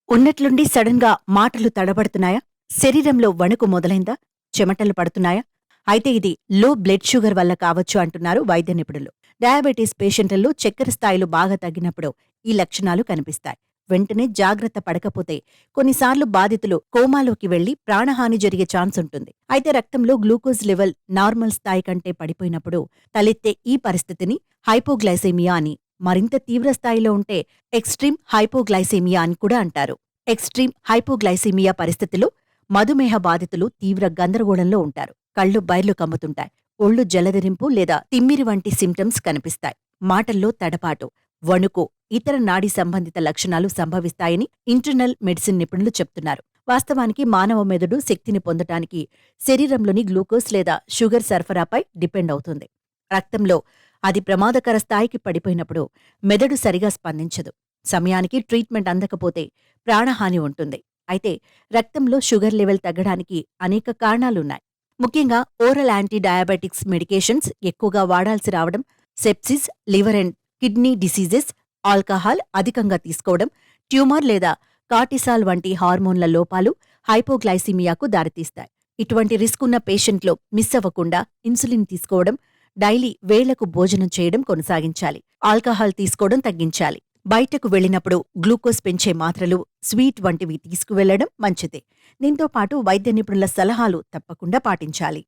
ఉన్నట్లుండి సడన్ గా మాటలు తడబడుతున్నాయా? శరీరంలో వణుకు మొదలైందా? చెమటలు పడుతున్నాయా? అయితే ఇది లో బ్లడ్ షుగర్ వల్ల కావచ్చు అంటున్నారు వైద్య నిపుణులు. డయాబెటీస్ పేషెంట్లలో చక్కెర స్థాయిలు బాగా తగ్గినప్పుడు ఈ లక్షణాలు కనిపిస్తాయి. వెంటనే జాగ్రత్త పడకపోతే కొన్నిసార్లు బాధితులు కోమాలోకి వెళ్లి ప్రాణహాని జరిగే ఛాన్స్ ఉంటుంది. అయితే రక్తంలో గ్లూకోజ్ లెవెల్ నార్మల్ స్థాయి కంటే పడిపోయినప్పుడు తలెత్తే ఈ పరిస్థితిని హైపోగ్లైసెమియా అని, మరింత తీవ్ర స్థాయిలో ఉంటే ఎక్స్ట్రీమ్ హైపోగ్లైసెమియా అని కూడా అంటారు. ఎక్స్ట్రీమ్ హైపోగ్లైసెమియా పరిస్థితిలో మధుమేహ బాధితులు తీవ్ర గందరగోళంలో ఉంటారు. కళ్ళు బైర్లు కమ్ముతుంటాయి. ఒళ్ళు జలదరింపు లేదా తిమ్మిరి వంటి సిమ్టమ్స్ కనిపిస్తాయి. మాటల్లో తడపాటు, వణుకు, ఇతర నాడీ సంబంధిత లక్షణాలు సంభవిస్తాయని ఇంటర్నల్ మెడిసిన్ నిపుణులు చెప్తున్నారు. వాస్తవానికి మానవ మెదడు శక్తిని పొందటానికి శరీరంలోని గ్లూకోజ్ లేదా షుగర్ సరఫరాపై డిపెండ్ అవుతుంది. రక్తంలో అది ప్రమాదకర స్థాయికి పడిపోయినప్పుడు మెదడు సరిగా స్పందించదు. సమయానికి ట్రీట్మెంట్ అందకపోతే ప్రాణహాని ఉంటుంది. అయితే రక్తంలో షుగర్ లెవెల్ తగ్గడానికి అనేక కారణాలున్నాయి. ముఖ్యంగా ఓరల్ యాంటీ డయాబెటిక్స్ మెడికేషన్స్ ఎక్కువగా వాడాల్సి రావడం, sepsis, liver and kidney diseases, alcohol అధికంగా తీసుకోవడం, ట్యూమర్ లేదా కార్టిసాల్ వంటి హార్మోన్ల లోపాలు హైపోగ్లైసిమియాకు దారితీస్తాయి. ఇటువంటి రిస్క్ ఉన్న పేషెంట్లో మిస్ అవ్వకుండా ఇన్సులిన్ తీసుకోవడం, డైలీ వేళకు భోజనం చేయడం కొనసాగించాలి. ఆల్కహాల్ తీసుకోవడం తగ్గించాలి. బయటకు వెళ్లినప్పుడు గ్లూకోజ్ పెంచే మాత్రలు, స్వీట్ వంటివి తీసుకువెళ్లడం మంచిదే. దీంతో పాటు వైద్య నిపుణుల సలహాలు తప్పకుండా పాటించాలి.